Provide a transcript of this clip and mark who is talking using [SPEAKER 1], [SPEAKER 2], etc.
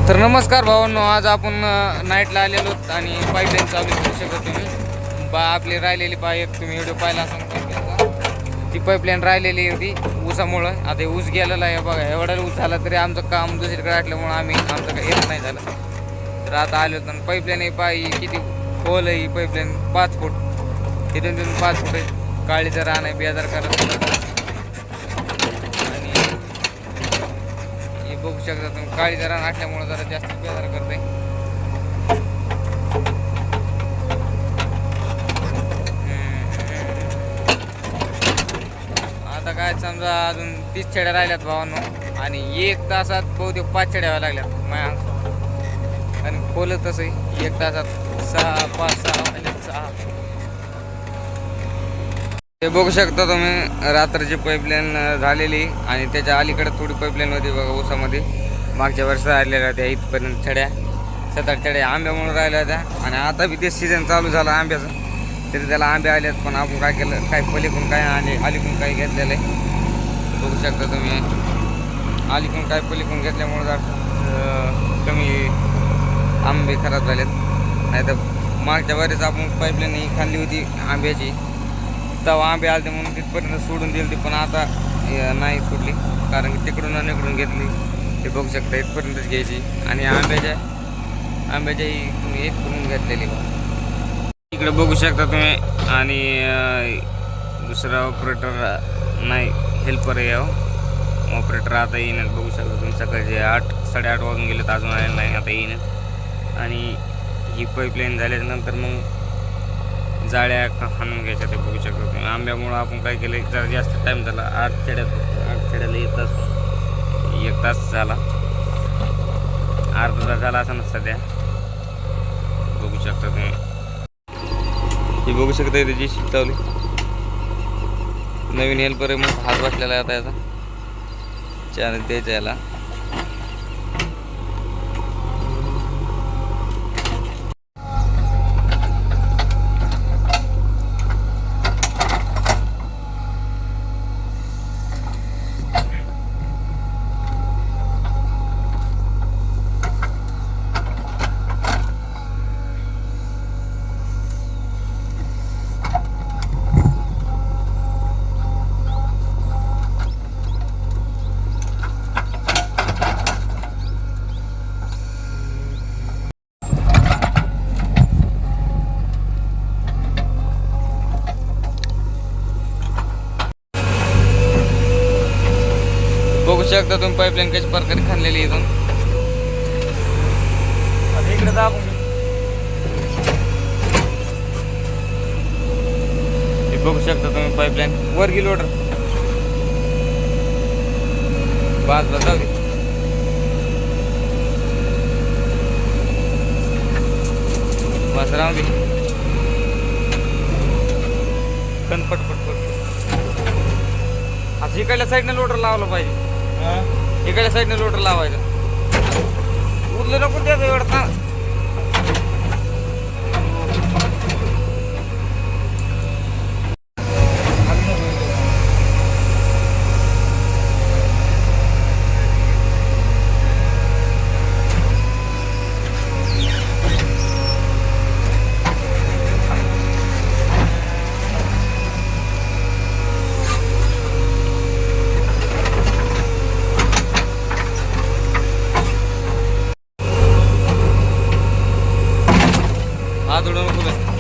[SPEAKER 1] तर नमस्कार भावांनो, आज आपण नाईटला आलेलो आणि पाईपलाईन चालू करू शकता तुम्ही. आपली राहिलेली एक तुम्ही व्हिडिओ पाहिला असाल पाईपलाईनचा. ती पाईपलाईन राहिलेली होती ऊसामुळं. आता ऊस गेलेला आहे बघा. एवढा ऊस झाला तरी आमचं काम दुसरीकडे असल्यामुळं आमचं काही येत नाही झालं. तर आता आलो तर पाईपलाईन ही किती खोल आहे. ही पाईपलाईन 5 फूट, तिथून 5 फूट आहे. काळीचं रान आहे, बेजार करत बघू शकता तुम्ही. काळी जरा असल्यामुळे जरा जास्त बेजार करते. आता काय समजा अजून 30 छड्या राहिल्यात भावांनो, आणि 1 तासात बहुतेक 5 छड्या व्हायला लागल्यात माझ्या. आणि खोलत तसं 1 तासात 6, 5, 6. ते बघू शकता तुम्ही. रात्रीची पाईपलाईन झालेली आणि त्याच्या अलीकडे थोडी पाईपलाईन होती बघा ऊसामध्ये. मागच्या वर्षी राहिलेल्या होत्या इथपर्यंत छड्या, 7-8 छड्या आंब्यामुळे राहिल्या होत्या. आणि आता बी ते सीझन चालू झाला आंब्याचं, तरी त्याला आंबे आलेत. पण आपण काय केलं, काय पलीकडून काय अलीकडून काही घेतलेलं आहे बघू शकता तुम्ही. अलीकडून काय पलीकडून घेतल्यामुळे जर कमी आंबे खराब झालेत. नाही तर मागच्या वर्षीच आपण पाईपलाईन ही खाल्ली होती आंब्याची, तेव्हा आंबे आले म्हणून तिथपर्यंत सोडून दिली ती. पण आता नाही सोडली, कारण की तिकडून आणि इकडून घेतली. ते बघू शकता इथपर्यंतच घ्यायची. आणि आंब्याच्याही तुम्ही इथपर्यंत घेतलेली इकडे बघू शकता तुम्ही. आणि दुसरा ऑपरेटर नाही, हेल्पर आहे ऑपरेटर. आता येईनच बघू शकता तुम्ही. सकाळचे 8-8:30 वाजून गेलेत, अजून आलेलं नाही, आता येईनच. आणि ही पाईपलाईन झाल्यानंतर मग जाळ्या हाणून घ्यायच्या. ते बघू शकता तुम्ही. आंब्यामुळं आपण काय केलं, जरा जास्त टाईम झाला. 8 छड्याला 1 तास झाला, अर्धा तास झाला असं ना सध्या. बघू शकता तुम्ही. हे बघू शकता त्याची शिकवली नवीन हेल्पर आहे, मग हात बसलेला आहे आता याचा. चॅनल द्यायचा याला. बघू शकता तुम्ही पाईपलाईन कशा प्रकारे खाल्लेली इथून. इकडे दाबून बघू शकता तुम्ही पाईपलाईन वर गेली. ऑर्डर बाजूला जाऊ दे. बस राहू दे. पटपट असं इकडल्या साईडने लोडर लावलं पाहिजे. इकडल्या साईडने लोडर लावायचं. उरलं नको द्यायचं एवढं. हात उडवून नको.